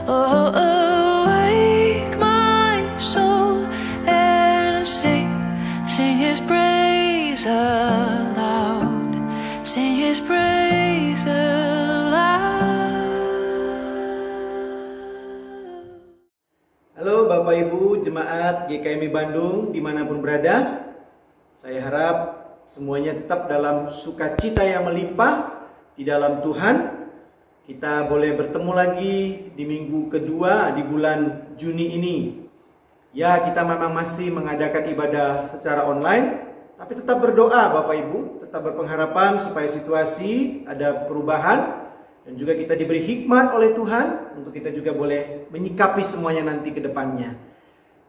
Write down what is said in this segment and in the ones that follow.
Oh, awake my soul and sing His praise aloud, sing His praise aloud. Halo Bapak Ibu Jemaat GKMI Bandung dimanapun berada, saya harap semuanya tetap dalam sukacita yang melimpah di dalam Tuhan. Kita boleh bertemu lagi di minggu kedua di bulan Juni ini. Ya, kita memang masih mengadakan ibadah secara online, tapi tetap berdoa Bapak Ibu, tetap berpengharapan supaya situasi ada perubahan dan juga kita diberi hikmat oleh Tuhan untuk kita juga boleh menyikapi semuanya nanti ke depannya.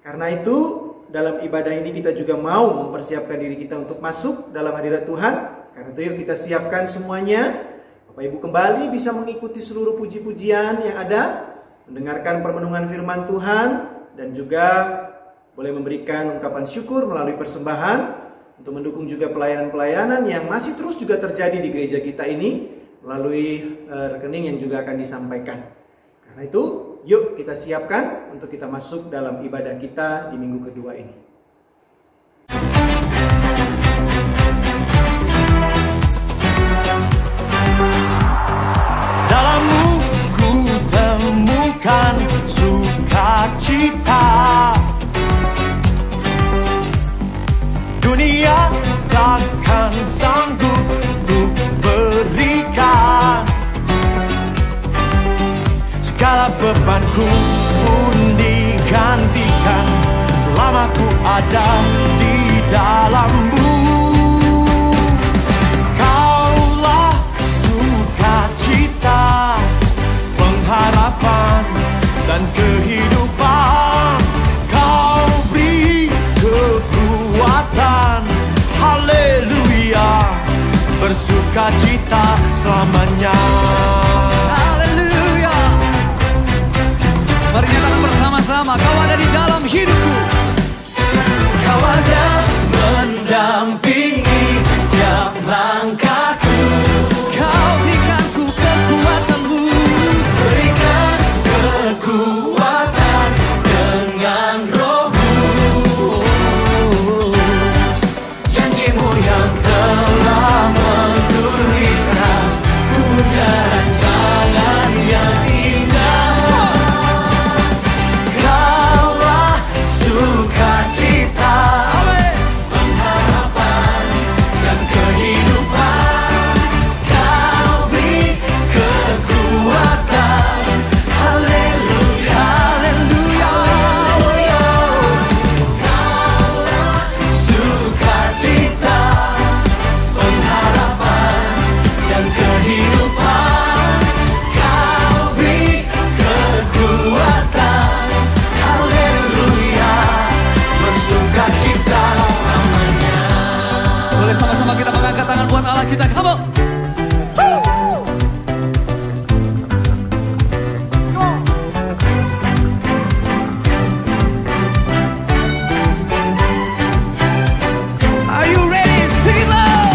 Karena itu, dalam ibadah ini kita juga mau mempersiapkan diri kita untuk masuk dalam hadirat Tuhan. Karena itu yuk kita siapkan semuanya. Bapak Ibu kembali bisa mengikuti seluruh puji-pujian yang ada, mendengarkan permenungan firman Tuhan, dan juga boleh memberikan ungkapan syukur melalui persembahan untuk mendukung juga pelayanan-pelayanan yang masih terus juga terjadi di gereja kita ini melalui rekening yang juga akan disampaikan. Karena itu, yuk kita siapkan untuk kita masuk dalam ibadah kita di minggu kedua ini. Dalammu ku temukan sukacita, dunia takkan sanggup untuk berikan. Segala bebanku pun digantikan selama ku ada di dalammu. Kaulah sukacita, pengharapan dan kehidupan. Kau beri kekuatan, haleluya, bersukacita selamanya. Haleluya. Mari nyatakan bersama-sama, Kau ada di dalam hidupku. Kau ada mendampingi setiap langkahku. Kau berikan ku kekuatan-Mu, Berikan kekuatan dengan Roh-Mu. Janji-Mu yang telah menuliskan, punya rancangan yang indah. Kaulah sukacita, pengharapan dan kehidupan. Kau beri kekuatan, haleluya, haleluya. Kaulah sukacita, pengharapan dan kehidupan. Kau beri kekuatan, haleluya, bersukacita selamanya. boleh sama-sama kita mengangkat tangan buat Allah kita. Come on. Are you ready? Sing it loud.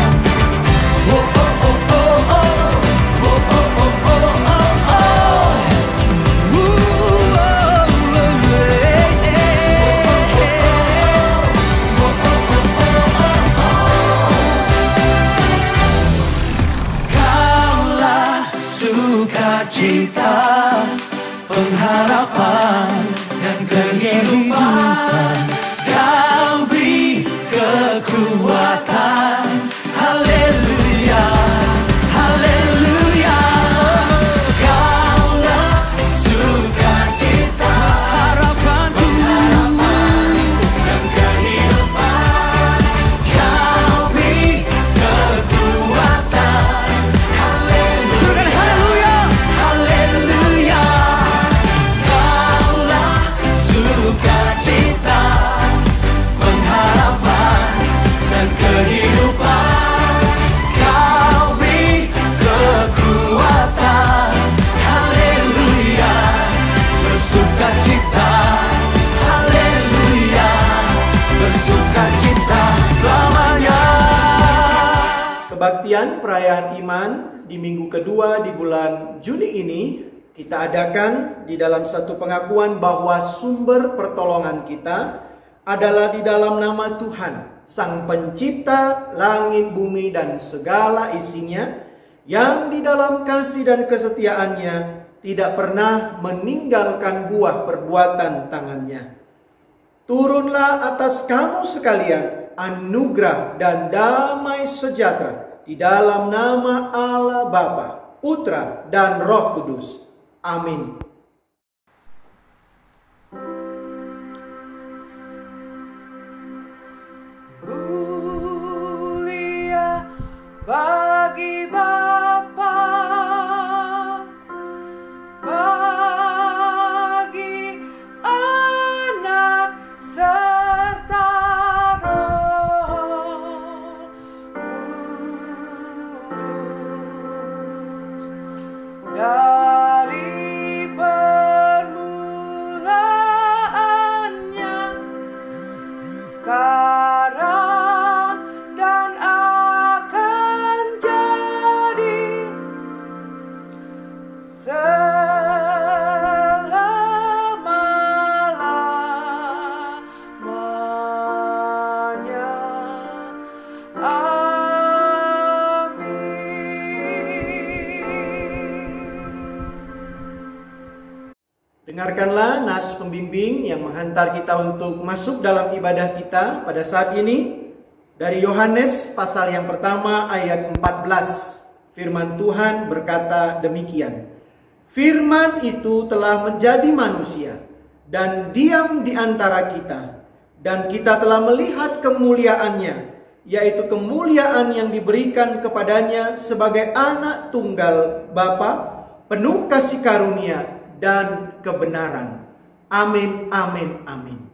Kaulah sukacita, pengharapan dan kehidupan. Kau beri kekuatan, haleluya, haleluya. Kaulah sukacita, Harapanku, dan kehidupan. Kau beri kekuatan, haleluya, suruhkan haleluya. haleluya. Kaulah sukacita, pengharapan dan kehidupan. Kau beri kekuatan, haleluya, bersukacita, haleluya, bersukacita selamanya. Kebaktian perayaan iman di minggu kedua di bulan Juni ini kita adakan di dalam satu pengakuan bahwa sumber pertolongan kita adalah di dalam nama Tuhan, Sang Pencipta langit, bumi, dan segala isinya, yang di dalam kasih dan kesetiaannya tidak pernah meninggalkan buah perbuatan tangannya. Turunlah atas kamu sekalian anugerah dan damai sejahtera di dalam nama Allah Bapa, Putra, dan Roh Kudus. Amin. Mulia bagi Bapa, bagi Anak serta Roh Kudus, dari permulaannya, sekarang dan akan jadi selama-lamanya. Dengarkanlah nas pembimbing yang menghantar kita untuk masuk dalam ibadah kita pada saat ini dari Yohanes pasal yang pertama ayat 14. Firman Tuhan berkata demikian. Firman itu telah menjadi manusia dan diam di antara kita, dan kita telah melihat kemuliaannya, yaitu kemuliaan yang diberikan kepadanya sebagai anak tunggal Bapa, penuh kasih karunia dan kebenaran. Amin, amin, amin.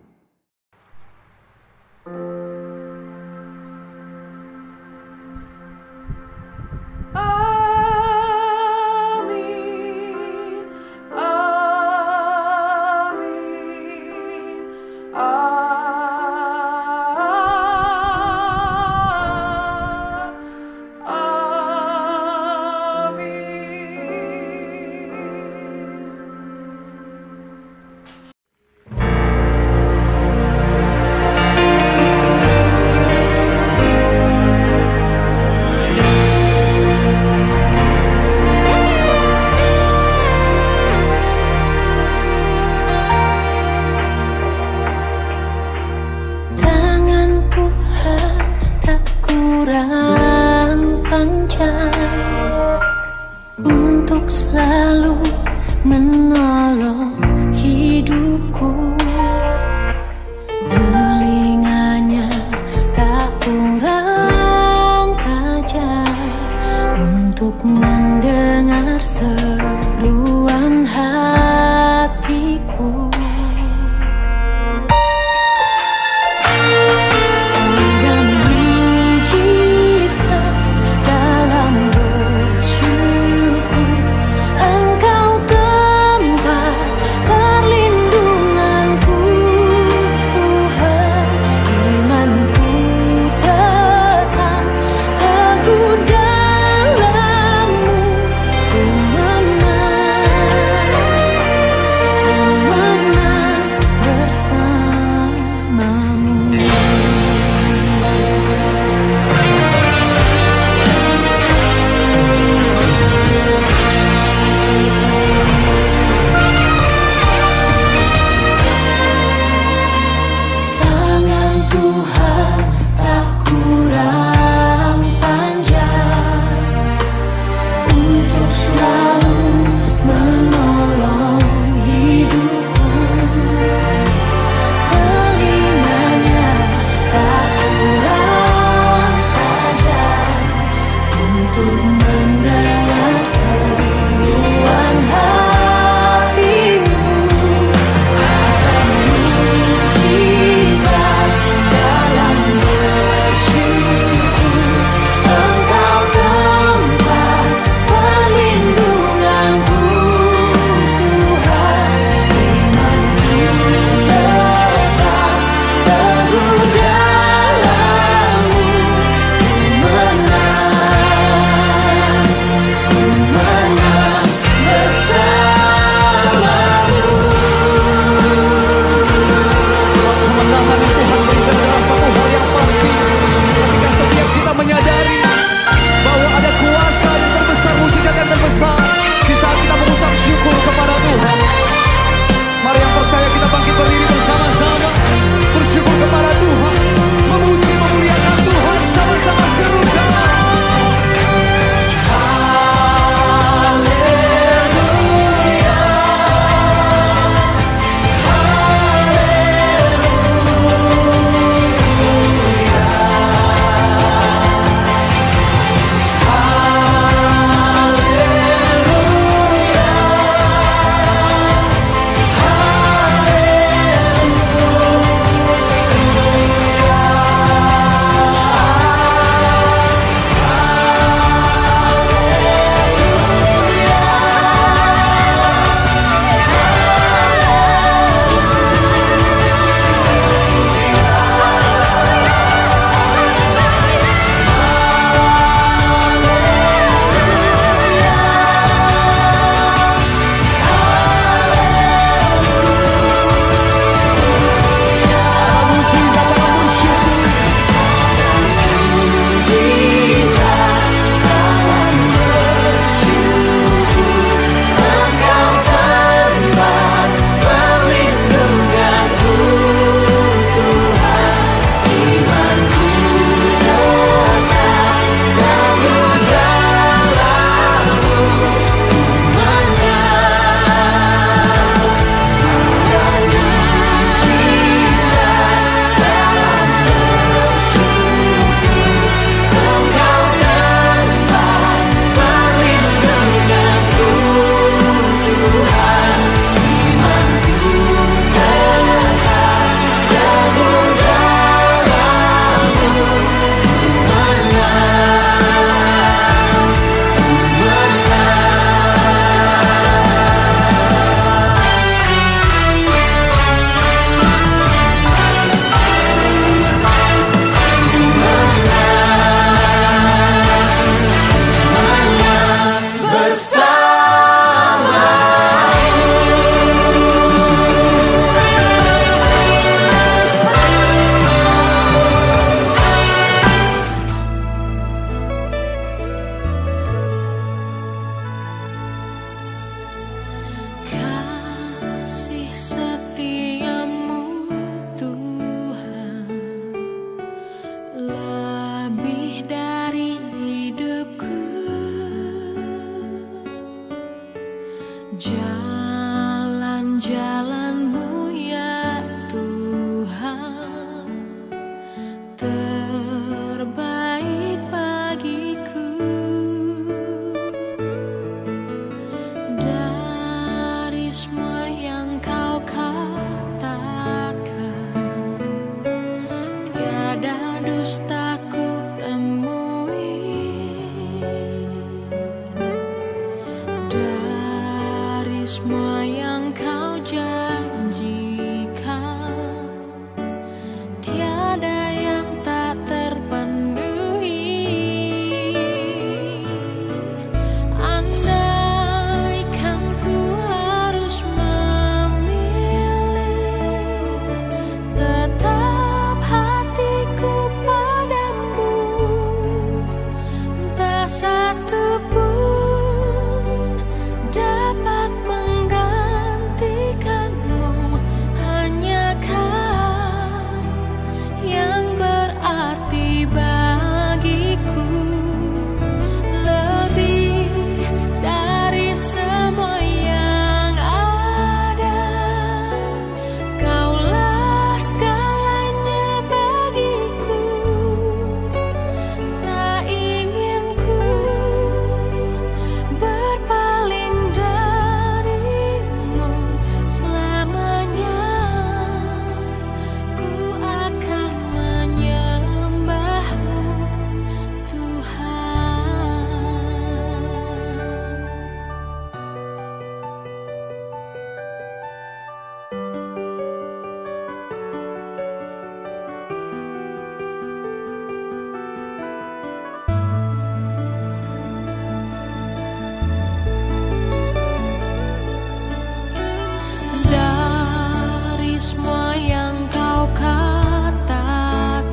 semua yang kau katakan,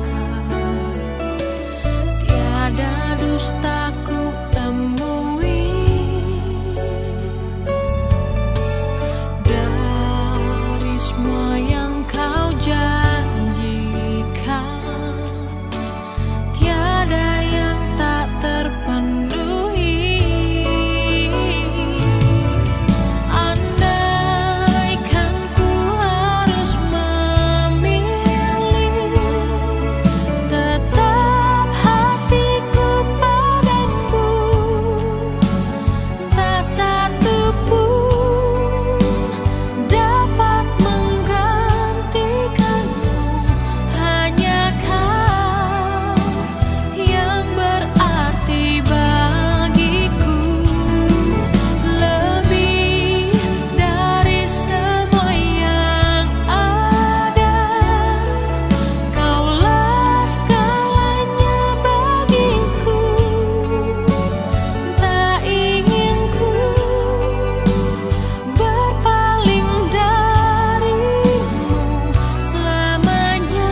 tiada dusta ku temui. Dari semua yang kau janjikan, tiada yang tak terpenuhi. Andaikan ku harus memilih, tetap hatiku padamu, tak satu pun dapat menggantikanmu. Hanya kau yang berarti bagiku, lebih dari semua yang ada. Kaulah segalanya bagiku, tak ingin ku berpaling darimu selamanya.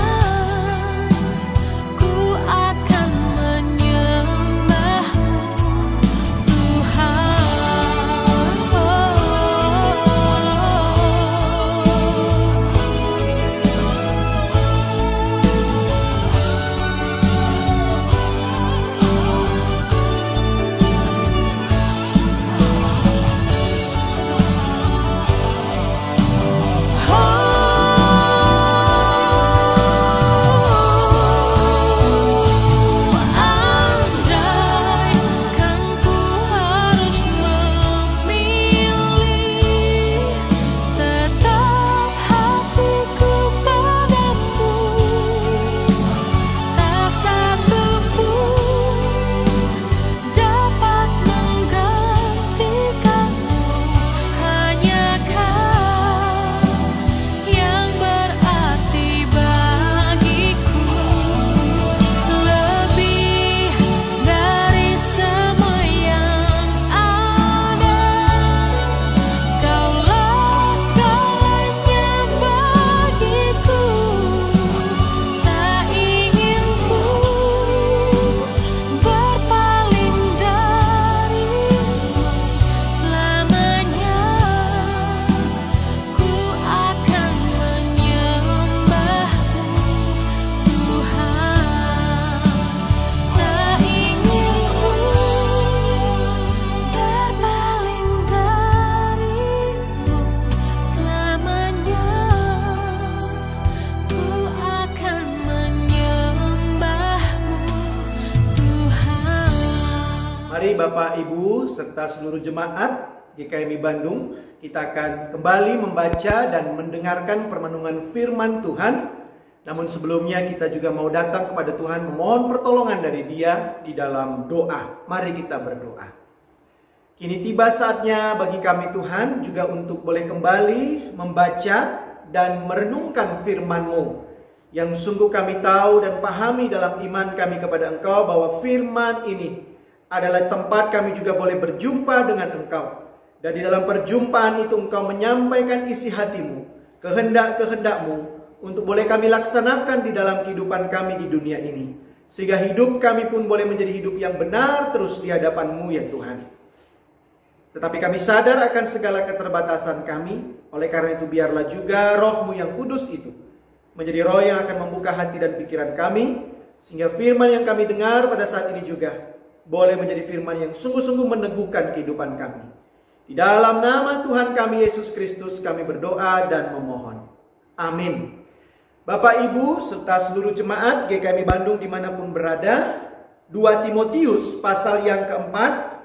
Ku akan menyembahmu, Tuhan. Andaikan ku harus memilih, tetap hatiku padamu, tak satu pun dapat menggantikanmu. Hanya kau yang berarti bagiku, lebih dari semua yang ada. Kaulah segalanya bagiku, tak ingin ku berpaling darimu selamanya. Ku akan menyembahmu, Tuhan. Tak ingin ku berpaling darimu selamanya. Ku akan menyembahmu, Tuhan. Mari Bapak Ibu serta seluruh jemaat GKMI Bandung, kita akan kembali membaca dan mendengarkan permenungan firman Tuhan. Namun sebelumnya kita juga mau datang kepada Tuhan memohon pertolongan dari Dia di dalam doa. Mari kita berdoa. Kini tiba saatnya bagi kami Tuhan juga untuk boleh kembali membaca dan merenungkan firman-Mu, yang sungguh kami tahu dan pahami dalam iman kami kepada Engkau bahwa firman ini adalah tempat kami juga boleh berjumpa dengan Engkau. Dan di dalam perjumpaan itu Engkau menyampaikan isi hati-Mu, kehendak-kehendak-Mu, untuk boleh kami laksanakan di dalam kehidupan kami di dunia ini. Sehingga hidup kami pun boleh menjadi hidup yang benar terus di hadapan-Mu ya Tuhan. Tetapi kami sadar akan segala keterbatasan kami. Oleh karena itu biarlah juga Roh-Mu yang kudus itu menjadi roh yang akan membuka hati dan pikiran kami, sehingga firman yang kami dengar pada saat ini juga boleh menjadi firman yang sungguh-sungguh meneguhkan kehidupan kami. Di dalam nama Tuhan kami Yesus Kristus kami berdoa dan memohon. Amin. Bapak Ibu serta seluruh jemaat GKMI Bandung dimanapun berada, 2 Timotius pasal yang keempat,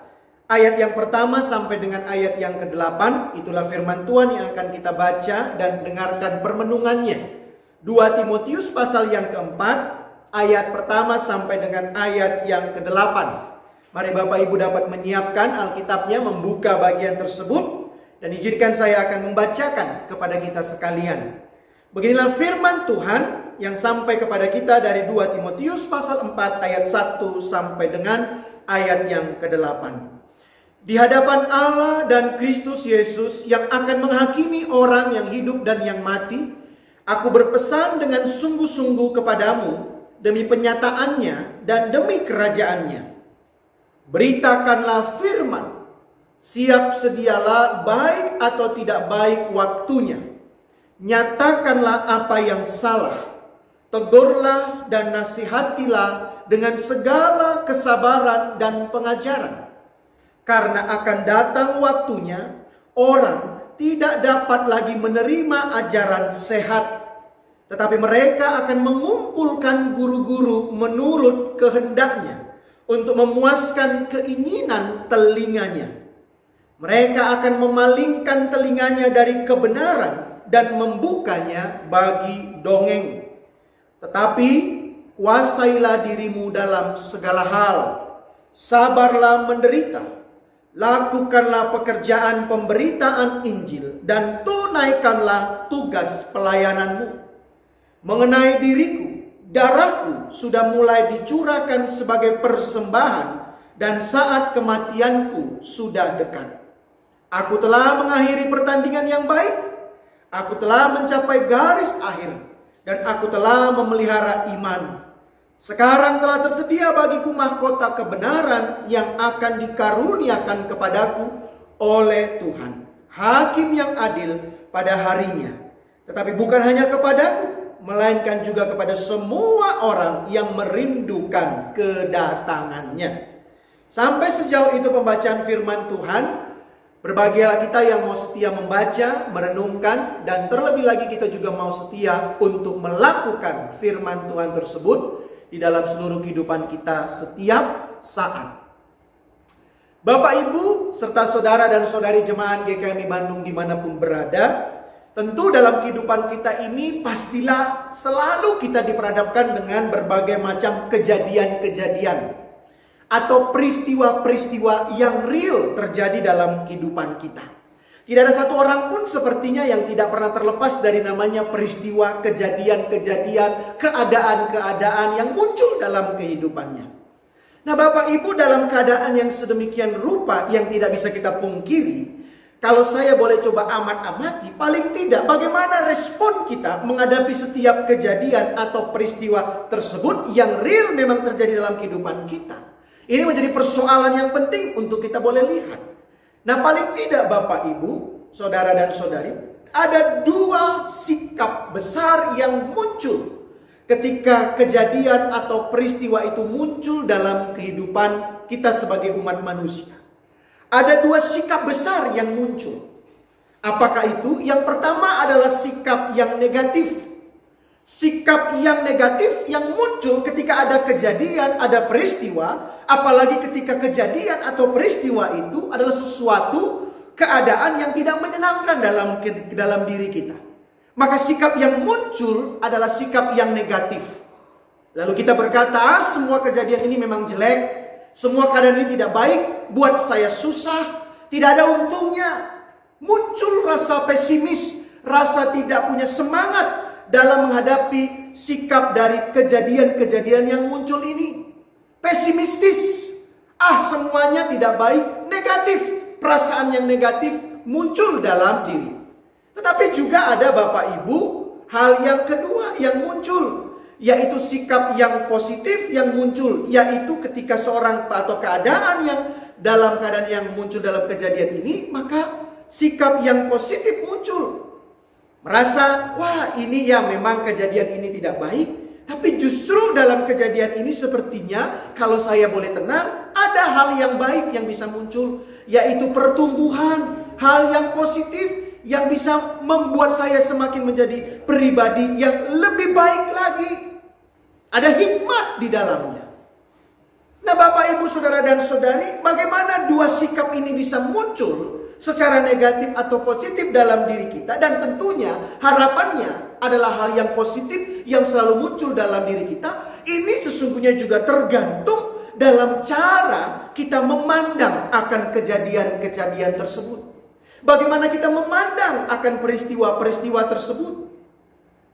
ayat yang pertama sampai dengan ayat yang ke-8, itulah firman Tuhan yang akan kita baca dan dengarkan permenungannya. 2 Timotius pasal yang keempat, ayat pertama sampai dengan ayat yang ke-8. Mari Bapak Ibu dapat menyiapkan Alkitabnya, membuka bagian tersebut, dan izinkan saya akan membacakan kepada kita sekalian. Beginilah firman Tuhan yang sampai kepada kita dari 2 Timotius pasal 4 ayat 1 sampai dengan ayat yang ke-8. Di hadapan Allah dan Kristus Yesus yang akan menghakimi orang yang hidup dan yang mati, Aku berpesan dengan sungguh-sungguh kepadamu demi penyataannya dan demi kerajaannya. Beritakanlah firman, siap sedialah baik atau tidak baik waktunya. Nyatakanlah apa yang salah, tegurlah dan nasihatilah dengan segala kesabaran dan pengajaran. Karena akan datang waktunya, orang tidak dapat lagi menerima ajaran sehat, tetapi mereka akan mengumpulkan guru-guru menurut kehendaknya untuk memuaskan keinginan telinganya. Mereka akan memalingkan telinganya dari kebenaran dan membukanya bagi dongeng. Tetapi kuasailah dirimu dalam segala hal, sabarlah menderita, lakukanlah pekerjaan pemberitaan Injil dan tunaikanlah tugas pelayananmu. Mengenai diriku, darahku sudah mulai dicurahkan sebagai persembahan dan saat kematianku sudah dekat. Aku telah mengakhiri pertandingan yang baik, aku telah mencapai garis akhir, dan aku telah memelihara iman. Sekarang telah tersedia bagiku mahkota kebenaran yang akan dikaruniakan kepadaku oleh Tuhan, Hakim yang adil pada harinya. Tetapi bukan hanya kepadaku, melainkan juga kepada semua orang yang merindukan kedatangannya. Sampai sejauh itu pembacaan firman Tuhan. Berbahagialah kita yang mau setia membaca, merenungkan, dan terlebih lagi kita juga mau setia untuk melakukan firman Tuhan tersebut di dalam seluruh kehidupan kita setiap saat. Bapak, Ibu, serta saudara dan saudari jemaat GKMI Bandung dimanapun berada, tentu dalam kehidupan kita ini pastilah selalu kita diperhadapkan dengan berbagai macam kejadian-kejadian atau peristiwa-peristiwa yang real terjadi dalam kehidupan kita. Tidak ada satu orang pun sepertinya yang tidak pernah terlepas dari namanya peristiwa, kejadian-kejadian, keadaan-keadaan yang muncul dalam kehidupannya. Nah, Bapak Ibu, dalam keadaan yang sedemikian rupa yang tidak bisa kita pungkiri, kalau saya boleh coba amat-amati, paling tidak bagaimana respon kita menghadapi setiap kejadian atau peristiwa tersebut yang real memang terjadi dalam kehidupan kita. Ini menjadi persoalan yang penting untuk kita boleh lihat. Nah, paling tidak Bapak Ibu, saudara dan saudari, ada dua sikap besar yang muncul ketika kejadian atau peristiwa itu muncul dalam kehidupan kita sebagai umat manusia. Ada dua sikap besar yang muncul. Apakah itu? Yang pertama adalah sikap yang negatif. Sikap yang negatif yang muncul ketika ada kejadian, ada peristiwa, apalagi ketika kejadian atau peristiwa itu adalah sesuatu keadaan yang tidak menyenangkan dalam diri kita. Maka sikap yang muncul adalah sikap yang negatif. Lalu kita berkata, semua kejadian ini memang jelek, semua keadaan ini tidak baik, buat saya susah, tidak ada untungnya. Muncul rasa pesimis, rasa tidak punya semangat dalam menghadapi sikap dari kejadian-kejadian yang muncul ini. Pesimistis, semuanya tidak baik, negatif, perasaan yang negatif muncul dalam diri. Tetapi juga ada Bapak Ibu, hal yang kedua yang muncul, yaitu sikap yang positif yang muncul, yaitu ketika seorang atau keadaan yang dalam keadaan yang muncul dalam kejadian ini, maka sikap yang positif muncul. Merasa, wah ini ya memang kejadian ini tidak baik, tapi justru dalam kejadian ini sepertinya kalau saya boleh tenang, ada hal yang baik yang bisa muncul, yaitu pertumbuhan, hal yang positif yang bisa membuat saya semakin menjadi pribadi yang lebih baik lagi. Ada hikmat di dalamnya. Nah, Bapak, Ibu, saudara dan saudari, bagaimana dua sikap ini bisa muncul secara negatif atau positif dalam diri kita, dan tentunya harapannya adalah hal yang positif yang selalu muncul dalam diri kita. Ini sesungguhnya juga tergantung dalam cara kita memandang akan kejadian-kejadian tersebut. Bagaimana kita memandang akan peristiwa-peristiwa tersebut.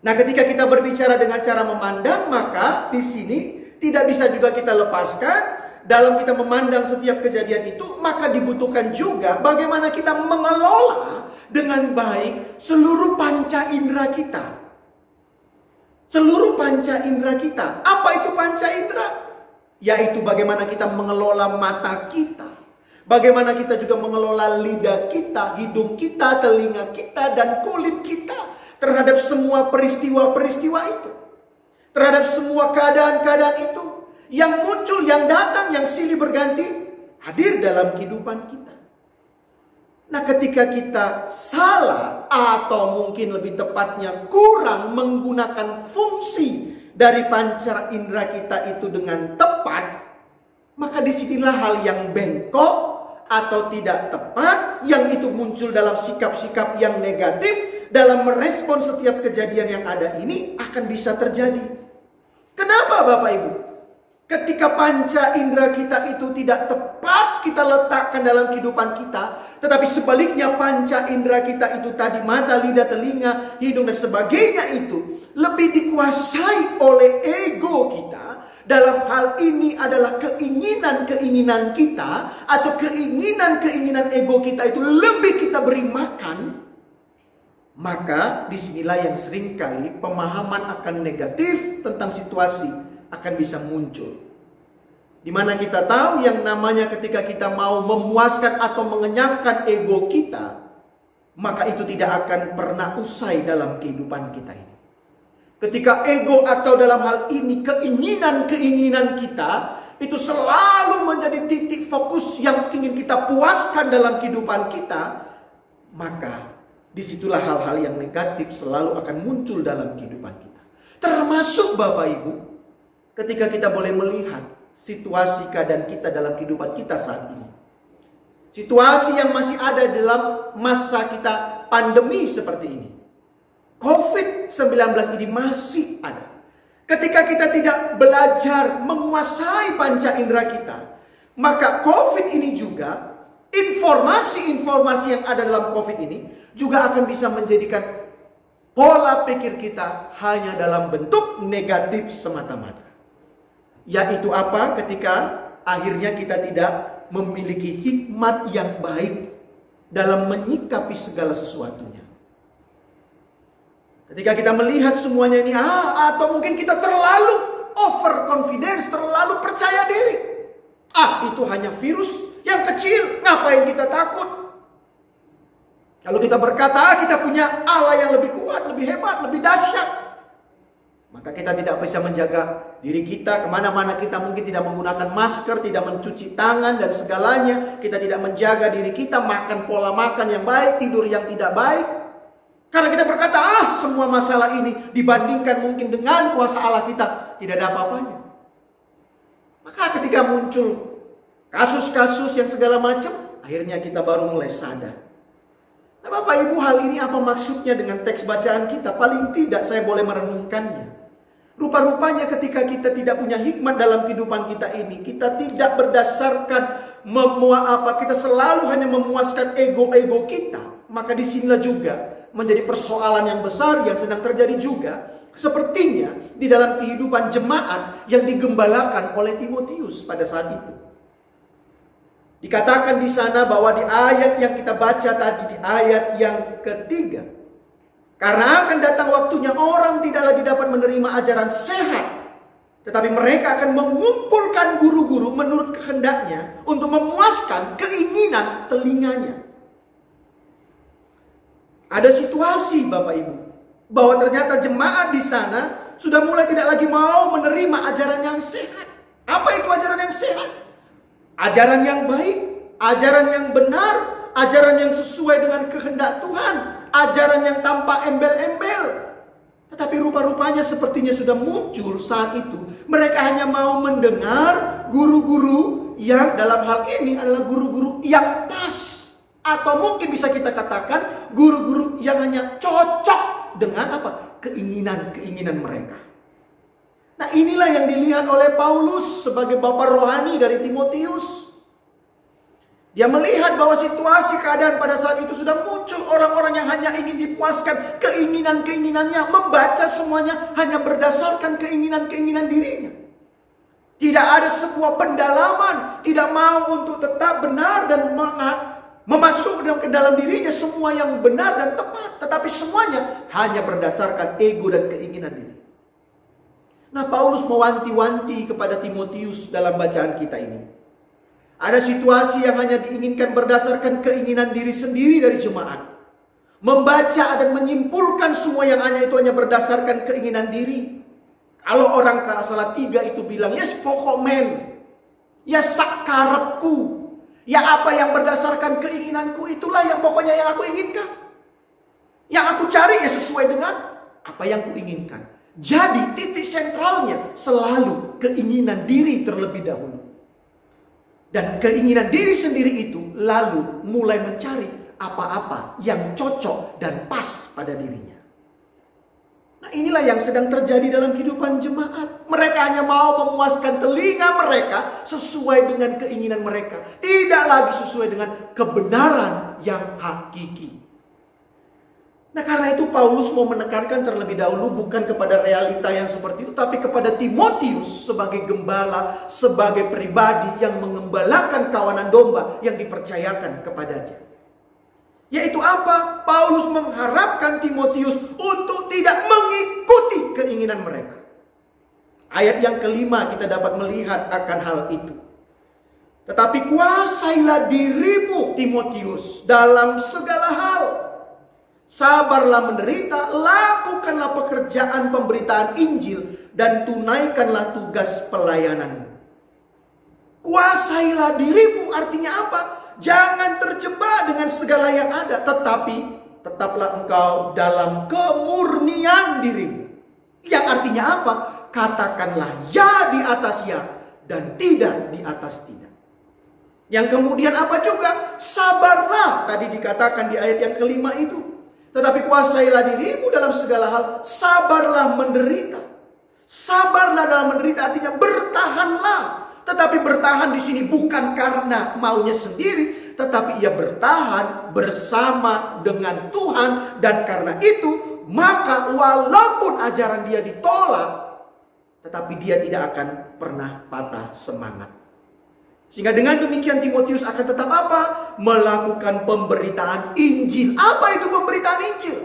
Nah, ketika kita berbicara dengan cara memandang, maka di sini tidak bisa juga kita lepaskan dalam kita memandang setiap kejadian itu, maka dibutuhkan juga bagaimana kita mengelola dengan baik seluruh panca indera kita. seluruh panca indera kita. Apa itu panca indera? Yaitu bagaimana kita mengelola mata kita, bagaimana kita juga mengelola lidah kita, hidung kita, telinga kita, dan kulit kita terhadap semua peristiwa-peristiwa itu, terhadap semua keadaan-keadaan itu yang muncul, yang datang, yang silih berganti hadir dalam kehidupan kita. Nah, ketika kita salah atau mungkin lebih tepatnya kurang menggunakan fungsi dari panca indera kita itu dengan tepat, maka disinilah hal yang bengkok atau tidak tepat yang itu muncul dalam sikap-sikap yang negatif dalam merespon setiap kejadian yang ada ini akan bisa terjadi. Kenapa Bapak Ibu? Ketika panca indera kita itu tidak tepat kita letakkan dalam kehidupan kita, tetapi sebaliknya panca indera kita itu tadi mata, lidah, telinga, hidung dan sebagainya itu lebih dikuasai oleh ego kita. Dalam hal ini adalah keinginan-keinginan kita atau keinginan-keinginan ego kita itu lebih kita beri makan. Maka disinilah yang seringkali pemahaman akan negatif tentang situasi akan bisa muncul. Dimana kita tahu yang namanya ketika kita mau memuaskan atau mengenyangkan ego kita, maka itu tidak akan pernah usai dalam kehidupan kita ini. Ketika ego atau dalam hal ini keinginan-keinginan kita itu selalu menjadi titik fokus yang ingin kita puaskan dalam kehidupan kita, maka disitulah hal-hal yang negatif selalu akan muncul dalam kehidupan kita. Termasuk Bapak Ibu, ketika kita boleh melihat situasi keadaan kita dalam kehidupan kita saat ini. Situasi yang masih ada dalam masa kita pandemi seperti ini. COVID-19 ini masih ada. Ketika kita tidak belajar menguasai panca indera kita, maka COVID ini juga, informasi-informasi yang ada dalam COVID ini juga akan bisa menjadikan pola pikir kita hanya dalam bentuk negatif semata-mata. Yaitu apa? Ketika akhirnya kita tidak memiliki hikmat yang baik dalam menyikapi segala sesuatunya. Ketika kita melihat semuanya ini, atau mungkin kita terlalu overconfidence, terlalu percaya diri. Itu hanya virus yang kecil, ngapain kita takut? Kalau kita berkata, kita punya Allah yang lebih kuat, lebih hebat, lebih dahsyat, maka kita tidak bisa menjaga diri kita. Kemana-mana kita mungkin tidak menggunakan masker, tidak mencuci tangan dan segalanya. Kita tidak menjaga diri kita, makan pola makan yang baik, tidur yang tidak baik. Karena kita berkata, semua masalah ini dibandingkan mungkin dengan kuasa Allah kita tidak ada apa-apanya. Maka ketika muncul kasus-kasus yang segala macam, akhirnya kita baru mulai sadar. Nah Bapak Ibu, hal ini apa maksudnya dengan teks bacaan kita? Paling tidak saya boleh merenungkannya. Rupa-rupanya ketika kita tidak punya hikmat dalam kehidupan kita ini, kita tidak berdasarkan kita selalu hanya memuaskan ego-ego kita, maka disinilah juga menjadi persoalan yang besar yang sedang terjadi juga. Sepertinya di dalam kehidupan jemaat yang digembalakan oleh Timotius pada saat itu. Dikatakan di sana bahwa di ayat yang kita baca tadi, di ayat yang ketiga, karena akan datang waktunya orang tidak lagi dapat menerima ajaran sehat, tetapi mereka akan mengumpulkan guru-guru menurut kehendaknya untuk memuaskan keinginan telinganya. Ada situasi Bapak Ibu, bahwa ternyata jemaat di sana sudah mulai tidak lagi mau menerima ajaran yang sehat. Apa itu ajaran yang sehat? Ajaran yang baik, ajaran yang benar, ajaran yang sesuai dengan kehendak Tuhan, ajaran yang tanpa embel-embel. Tetapi rupa-rupanya sepertinya sudah muncul saat itu. Mereka hanya mau mendengar guru-guru yang dalam hal ini adalah guru-guru yang pas. Atau mungkin bisa kita katakan guru-guru yang hanya cocok dengan apa? Keinginan-keinginan mereka. Nah inilah yang dilihat oleh Paulus sebagai bapak rohani dari Timotius. Dia melihat bahwa situasi keadaan pada saat itu sudah muncul orang-orang yang hanya ingin dipuaskan keinginan-keinginannya, membaca semuanya hanya berdasarkan keinginan-keinginan dirinya. Tidak ada sebuah pendalaman, tidak mau untuk tetap benar dan memasuk ke dalam dirinya semua yang benar dan tepat, tetapi semuanya hanya berdasarkan ego dan keinginan diri. Nah, Paulus mewanti-wanti kepada Timotius dalam bacaan kita ini. Ada situasi yang hanya diinginkan berdasarkan keinginan diri sendiri dari jemaat. Membaca dan menyimpulkan semua yang hanya itu hanya berdasarkan keinginan diri. Kalau orang ke Salatiga itu bilang, yes pokok men, ya sakarepku, ya apa yang berdasarkan keinginanku itulah yang pokoknya yang aku inginkan. Yang aku cari ya sesuai dengan apa yang kuinginkan. Jadi titik sentralnya selalu keinginan diri terlebih dahulu. Dan keinginan diri sendiri itu lalu mulai mencari apa-apa yang cocok dan pas pada dirinya. Nah, inilah yang sedang terjadi dalam kehidupan jemaat. Mereka hanya mau memuaskan telinga mereka sesuai dengan keinginan mereka. Tidak lagi sesuai dengan kebenaran yang hakiki. Nah, karena itu Paulus mau menekankan terlebih dahulu bukan kepada realita yang seperti itu, tapi kepada Timotius sebagai gembala, sebagai pribadi yang mengembalakan kawanan domba yang dipercayakan kepadanya. Yaitu apa? Paulus mengharapkan Timotius untuk tidak mengikuti keinginan mereka. Ayat yang kelima kita dapat melihat akan hal itu. Tetapi kuasailah dirimu Timotius dalam segala hal. Sabarlah menderita, lakukanlah pekerjaan pemberitaan Injil dan tunaikanlah tugas pelayananmu. Kuasailah dirimu artinya apa? Jangan terjebak dengan segala yang ada, tetapi tetaplah engkau dalam kemurnian dirimu. Yang artinya apa? Katakanlah ya di atas ya dan tidak di atas tidak. Yang kemudian apa juga? Sabarlah, tadi dikatakan di ayat yang kelima itu. Tetapi kuasailah dirimu dalam segala hal, sabarlah menderita. Sabarlah dalam menderita artinya bertahanlah. Tetapi bertahan di sini bukan karena maunya sendiri, tetapi ia bertahan bersama dengan Tuhan. Dan karena itu, maka walaupun ajaran dia ditolak, tetapi dia tidak akan pernah patah semangat. Sehingga dengan demikian Timotius akan tetap apa? Melakukan pemberitaan Injil. Apa itu pemberitaan Injil?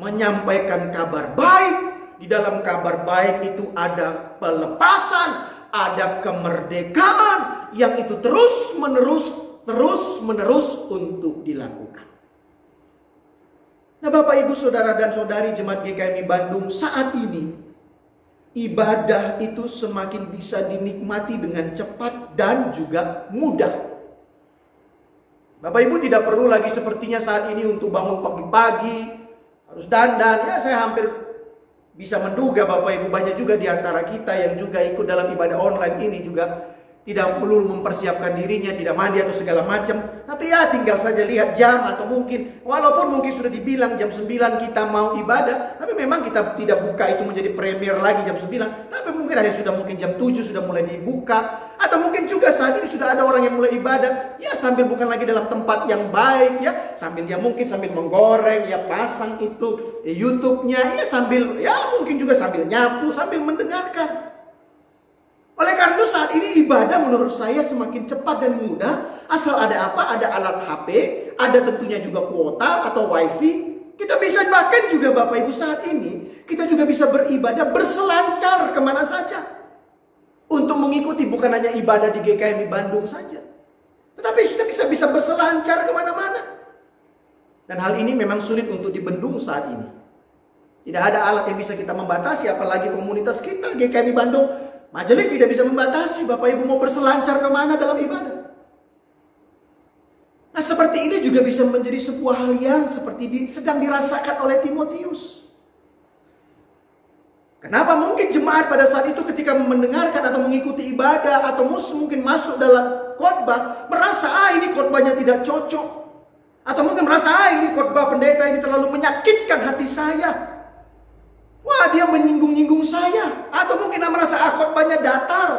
Menyampaikan kabar baik. Di dalam kabar baik itu ada pelepasan, ada kemerdekaan yang itu terus menerus untuk dilakukan. Nah, Bapak Ibu Saudara dan Saudari Jemaat GKMI Bandung, saat ini ibadah itu semakin bisa dinikmati dengan cepat dan juga mudah. Bapak Ibu tidak perlu lagi sepertinya saat ini untuk bangun pagi-pagi harus dandan. Ya, saya hampir bisa menduga Bapak Ibu banyak juga di antara kita yang juga ikut dalam ibadah online ini juga tidak perlu mempersiapkan dirinya, tidak mandi atau segala macam. Tapi ya tinggal saja lihat jam atau mungkin walaupun mungkin sudah dibilang jam 9 kita mau ibadah, tapi memang kita tidak buka itu menjadi premier lagi jam 9. Tapi mungkin ada yang sudah mungkin jam 7 sudah mulai dibuka. Atau mungkin juga saat ini sudah ada orang yang mulai ibadah, ya sambil bukan lagi dalam tempat yang baik ya, sambil dia mungkin sambil menggoreng, ya pasang itu YouTube-nya, ya sambil ya mungkin juga sambil nyapu, sambil mendengarkan. Oleh karena itu saat ini ibadah menurut saya semakin cepat dan mudah. Asal ada apa? Ada alat HP, ada tentunya juga kuota atau wifi. Kita bisa bahkan juga Bapak Ibu saat ini, kita juga bisa beribadah berselancar kemana saja. Untuk mengikuti bukan hanya ibadah di GKMI Bandung saja. Tetapi sudah bisa berselancar kemana-mana. Dan hal ini memang sulit untuk dibendung saat ini. Tidak ada alat yang bisa kita membatasi, apalagi komunitas kita GKMI Bandung. Majelis tidak bisa membatasi Bapak Ibu mau berselancar kemana dalam ibadah. Nah, seperti ini juga bisa menjadi sebuah hal yang seperti sedang dirasakan oleh Timotius. Kenapa mungkin jemaat pada saat itu ketika mendengarkan atau mengikuti ibadah atau mungkin masuk dalam khotbah merasa ini khotbahnya tidak cocok, atau mungkin merasa ini khotbah pendeta ini terlalu menyakitkan hati saya. Wah, dia menyinggung-nyinggung saya. Atau mungkin merasa khotbahnya datar.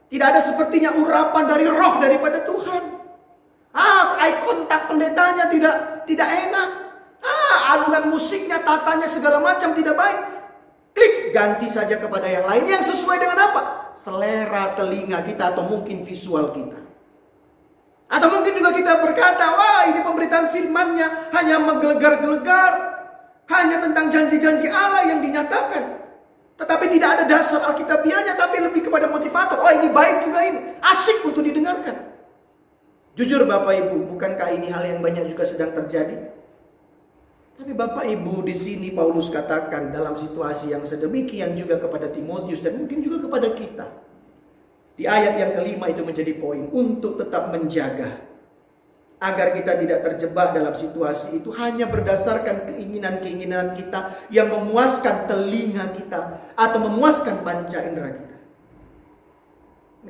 Tidak ada sepertinya urapan dari roh daripada Tuhan. Eye contact pendetanya tidak enak. Alunan musiknya, tatanya segala macam tidak baik. Klik, ganti saja kepada yang lain yang sesuai dengan apa? Selera telinga kita atau mungkin visual kita. Atau mungkin juga kita berkata, wah ini pemberitaan firman-Nya hanya menggelegar-gelegar. Hanya tentang janji-janji Allah yang dinyatakan. Tetapi tidak ada dasar alkitabiahnya, tapi lebih kepada motivator. Oh, ini baik juga ini. Asik untuk didengarkan. Jujur Bapak Ibu, bukankah ini hal yang banyak juga sedang terjadi? Tapi Bapak Ibu, di sini Paulus katakan dalam situasi yang sedemikian juga kepada Timotius dan mungkin juga kepada kita. Di ayat yang kelima itu menjadi poin untuk tetap menjaga agar kita tidak terjebak dalam situasi itu hanya berdasarkan keinginan-keinginan kita yang memuaskan telinga kita atau memuaskan panca indera kita.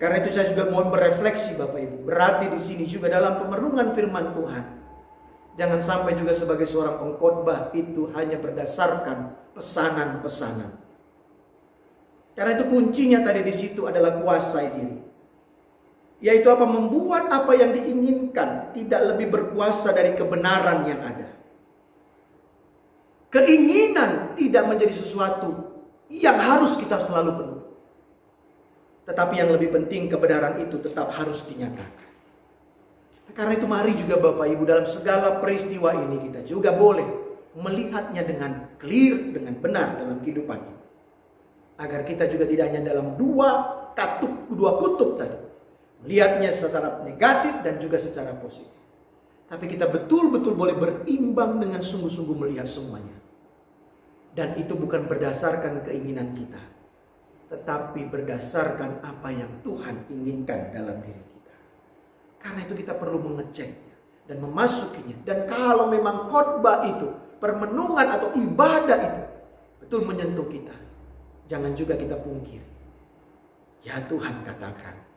Karena itu saya juga mohon berefleksi Bapak Ibu. Berarti di sini juga dalam pemerengan firman Tuhan, jangan sampai juga sebagai seorang pengkhotbah itu hanya berdasarkan pesanan-pesanan. Karena itu kuncinya tadi di situ adalah kuasai diri. Yaitu apa? Membuat apa yang diinginkan tidak lebih berkuasa dari kebenaran yang ada. Keinginan tidak menjadi sesuatu yang harus kita selalu penuhi. Tetapi yang lebih penting, kebenaran itu tetap harus dinyatakan. Karena itu mari juga Bapak Ibu, dalam segala peristiwa ini kita juga boleh melihatnya dengan clear, dengan benar dalam kehidupan ini. Agar kita juga tidak hanya dalam dua kutub tadi. Melihatnya secara negatif dan juga secara positif. Tapi kita betul-betul boleh berimbang dengan sungguh-sungguh melihat semuanya. Dan itu bukan berdasarkan keinginan kita, tetapi berdasarkan apa yang Tuhan inginkan dalam diri kita. Karena itu kita perlu mengeceknya dan memasukinya. Dan kalau memang khotbah itu, permenungan atau ibadah itu betul menyentuh kita, jangan juga kita pungkiri. Ya Tuhan, katakan,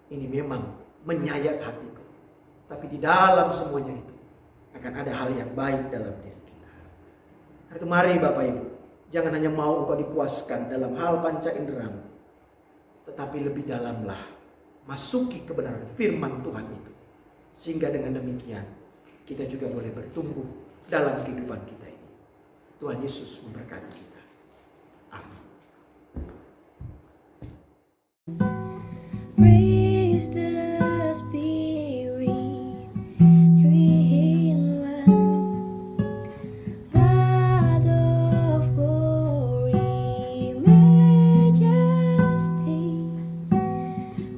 ini memang menyayat hatiku. Tapi di dalam semuanya itu akan ada hal yang baik dalam diri kita. Karena itu mari Bapak Ibu, jangan hanya mau engkau dipuaskan dalam hal panca inderamu, tetapi lebih dalamlah masuki kebenaran firman Tuhan itu. Sehingga dengan demikian kita juga boleh bertumbuh dalam kehidupan kita ini. Tuhan Yesus memberkati kita. Amin. Praise the Spirit, three in one, God of glory, majesty,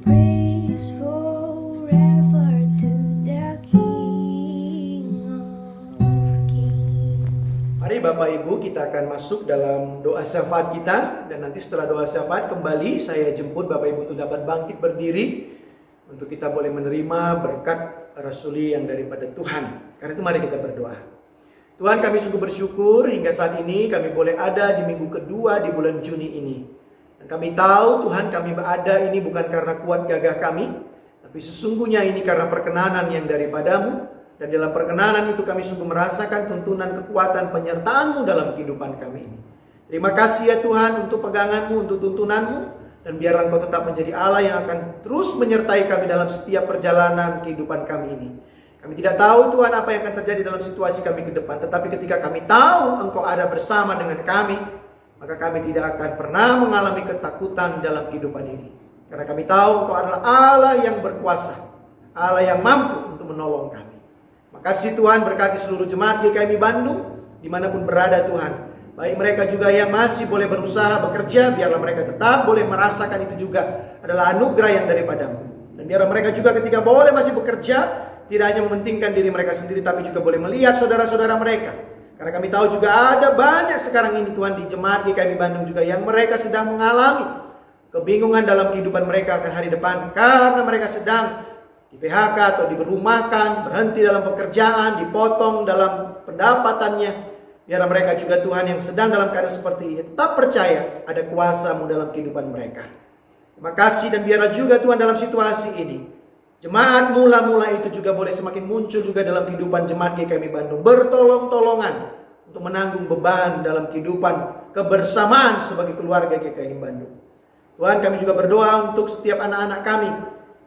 praise forever to the King of Kings. Mari Bapak Ibu, kita akan masuk dalam doa syafaat kita. Dan nanti setelah doa syafaat kembali saya jemput Bapak Ibu untuk dapat bangkit berdiri, untuk kita boleh menerima berkat rasuli yang daripada Tuhan. Karena itu mari kita berdoa. Tuhan, kami sungguh bersyukur hingga saat ini kami boleh ada di minggu kedua di bulan Juni ini. Dan kami tahu Tuhan, kami berada ini bukan karena kuat gagah kami, tapi sesungguhnya ini karena perkenanan yang daripadamu. Dan dalam perkenanan itu kami sungguh merasakan tuntunan kekuatan penyertaan-Mu dalam kehidupan kami ini. Terima kasih ya Tuhan untuk pegangan-Mu, untuk tuntunan-Mu. Dan biarlah Engkau tetap menjadi Allah yang akan terus menyertai kami dalam setiap perjalanan kehidupan kami ini. Kami tidak tahu Tuhan apa yang akan terjadi dalam situasi kami ke depan. Tetapi ketika kami tahu Engkau ada bersama dengan kami, maka kami tidak akan pernah mengalami ketakutan dalam kehidupan ini. Karena kami tahu Engkau adalah Allah yang berkuasa, Allah yang mampu untuk menolong kami. Makasih Tuhan, berkati seluruh jemaat GKMI Bandung dimanapun berada Tuhan. Baik mereka juga yang masih boleh berusaha bekerja, biarlah mereka tetap boleh merasakan itu juga adalah anugerah yang daripadamu. Dan biarlah mereka juga ketika boleh masih bekerja, tidak hanya mementingkan diri mereka sendiri, tapi juga boleh melihat saudara-saudara mereka. Karena kami tahu juga ada banyak sekarang ini Tuhan di jemaat GKMI Bandung juga yang mereka sedang mengalami kebingungan dalam kehidupan mereka akan hari depan. Karena mereka sedang di PHK atau dirumahkan, berhenti dalam pekerjaan, dipotong dalam pendapatannya. Biarlah mereka juga Tuhan yang sedang dalam keadaan seperti ini tetap percaya ada kuasa-Mu dalam kehidupan mereka. Terima kasih, dan biarlah juga Tuhan dalam situasi ini jemaat mula-mula itu juga boleh semakin muncul juga dalam kehidupan jemaat GKMI Bandung, bertolong-tolongan untuk menanggung beban dalam kehidupan kebersamaan sebagai keluarga GKMI Bandung. Tuhan, kami juga berdoa untuk setiap anak-anak kami.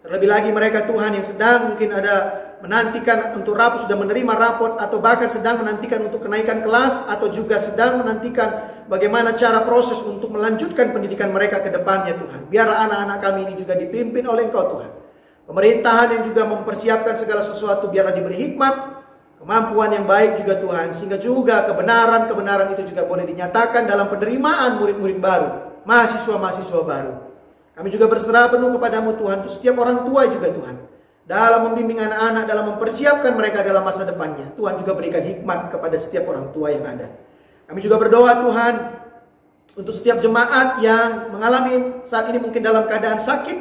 Terlebih lagi mereka Tuhan yang sedang mungkin ada menantikan untuk rapot, sudah menerima rapot, atau bahkan sedang menantikan untuk kenaikan kelas, atau juga sedang menantikan bagaimana cara proses untuk melanjutkan pendidikan mereka ke depannya Tuhan. Biarlah anak-anak kami ini juga dipimpin oleh Engkau Tuhan. Pemerintahan yang juga mempersiapkan segala sesuatu biarlah diberi hikmat, kemampuan yang baik juga Tuhan, sehingga juga kebenaran-kebenaran itu juga boleh dinyatakan dalam penerimaan murid-murid baru mahasiswa-mahasiswa baru. Kami juga berserah penuh kepadamu Tuhan, untuk setiap orang tua juga Tuhan, dalam membimbing anak-anak, dalam mempersiapkan mereka dalam masa depannya. Tuhan juga berikan hikmat kepada setiap orang tua yang ada. Kami juga berdoa Tuhan, untuk setiap jemaat yang mengalami saat ini mungkin dalam keadaan sakit,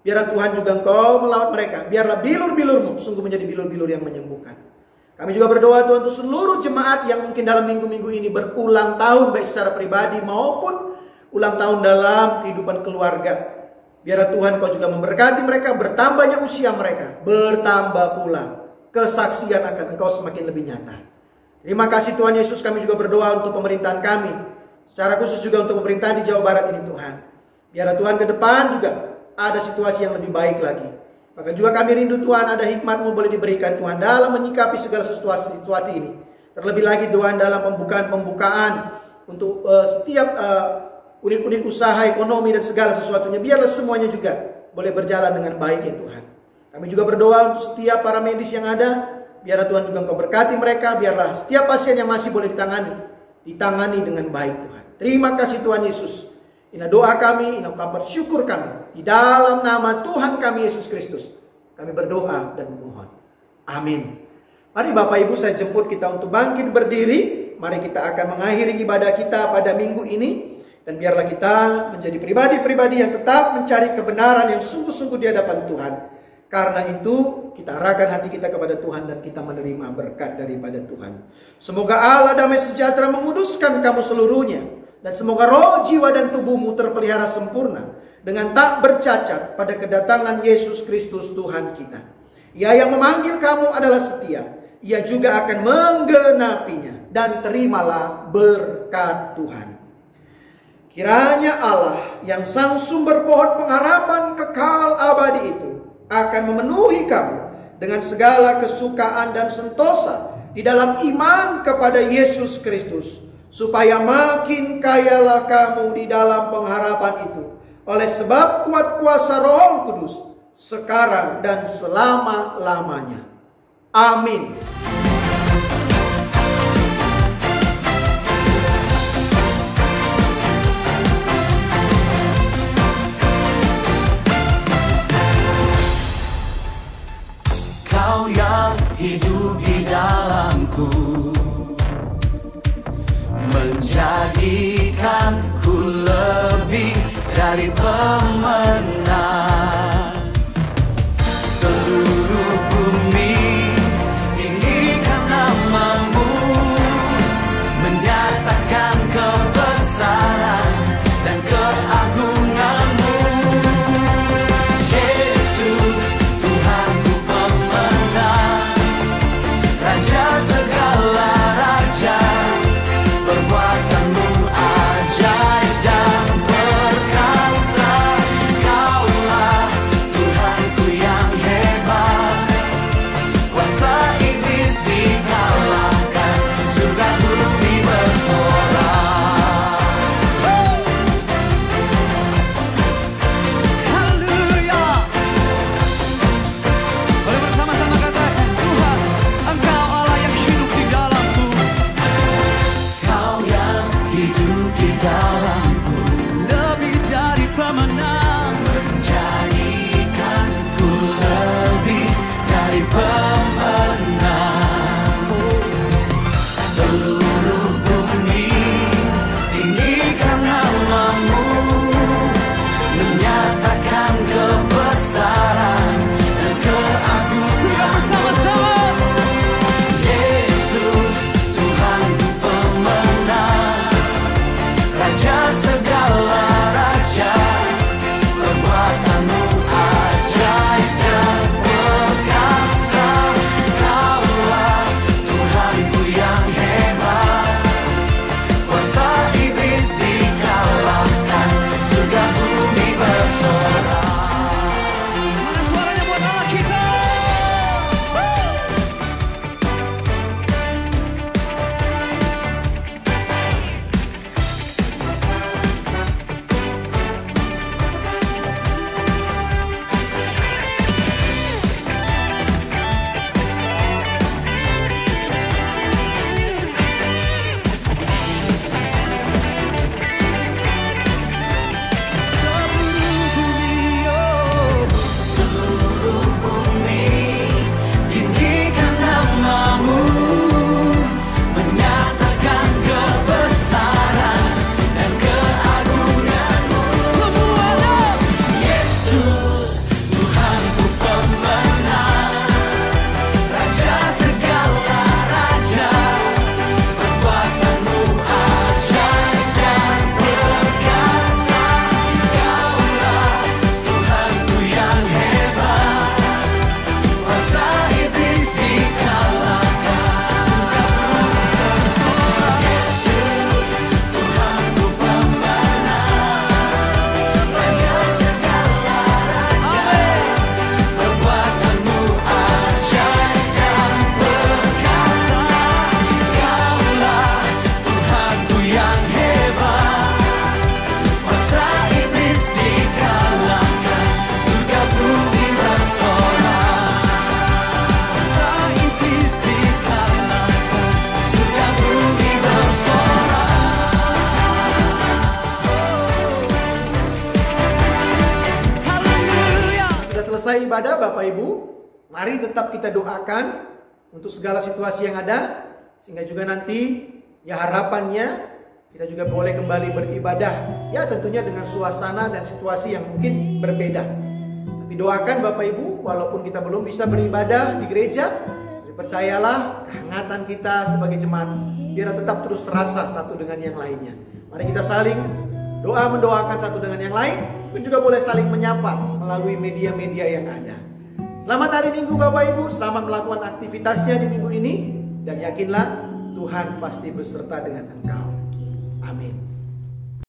biarlah Tuhan juga Engkau melawat mereka. Biarlah bilur-bilur-Mu sungguh menjadi bilur-bilur yang menyembuhkan. Kami juga berdoa Tuhan untuk seluruh jemaat yang mungkin dalam minggu-minggu ini berulang tahun, baik secara pribadi maupun ulang tahun dalam kehidupan keluarga. Biarlah Tuhan Kau juga memberkati mereka, bertambahnya usia mereka, bertambah pula kesaksian akan Engkau semakin lebih nyata. Terima kasih Tuhan Yesus. Kami juga berdoa untuk pemerintahan kami, secara khusus juga untuk pemerintahan di Jawa Barat ini Tuhan. Biarlah Tuhan ke depan juga ada situasi yang lebih baik lagi. Maka juga kami rindu Tuhan, ada hikmat-Mu boleh diberikan Tuhan dalam menyikapi segala situasi ini. Terlebih lagi Tuhan dalam pembukaan untuk setiap unit-unit usaha, ekonomi dan segala sesuatunya. Biarlah semuanya juga boleh berjalan dengan baik ya Tuhan. Kami juga berdoa untuk setiap para medis yang ada. Biarlah Tuhan juga Engkau berkati mereka. Biarlah setiap pasien yang masih boleh ditangani dengan baik Tuhan. Terima kasih Tuhan Yesus. Inilah doa kami, inilah kabar syukur kami. Di dalam nama Tuhan kami Yesus Kristus, kami berdoa dan memohon. Amin. Mari Bapak Ibu saya jemput kita untuk bangkit berdiri. Mari kita akan mengakhiri ibadah kita pada minggu ini. Dan biarlah kita menjadi pribadi-pribadi yang tetap mencari kebenaran yang sungguh-sungguh di hadapan Tuhan. Karena itu kita arahkan hati kita kepada Tuhan dan kita menerima berkat daripada Tuhan. Semoga Allah damai sejahtera menguduskan kamu seluruhnya. Dan semoga roh, jiwa, dan tubuhmu terpelihara sempurna dengan tak bercacat pada kedatangan Yesus Kristus Tuhan kita. Ia yang memanggil kamu adalah setia. Ia juga akan menggenapinya. Dan terimalah berkat Tuhan. Kiranya Allah yang sang sumber pohon pengharapan kekal abadi itu akan memenuhi kamu dengan segala kesukaan dan sentosa di dalam iman kepada Yesus Kristus. Supaya makin kayalah kamu di dalam pengharapan itu. Oleh sebab kuat kuasa Roh Kudus. Sekarang dan selama-lamanya. Amin. Kau yang hidup di dalamku, menjadikanku lebih dari pemenang. Seluruh bumi tinggikan namamu, menyatakan kebesaran dan keagunganmu. Yesus, Tuhanku pemenang, Raja segala raja. Perbuatanmu ajaib dan perkasa, beribadah Bapak Ibu, mari tetap kita doakan untuk segala situasi yang ada, sehingga juga nanti ya harapannya kita juga boleh kembali beribadah, ya tentunya dengan suasana dan situasi yang mungkin berbeda. Tapi doakan Bapak Ibu, walaupun kita belum bisa beribadah di gereja, percayalah kehangatan kita sebagai jemaat biar tetap terus terasa satu dengan yang lainnya. Mari kita saling doa mendoakan satu dengan yang lain, dan juga boleh saling menyapa melalui media-media yang ada. Selamat hari Minggu Bapak Ibu, selamat melakukan aktivitasnya di minggu ini, dan yakinlah Tuhan pasti beserta dengan engkau. Amin.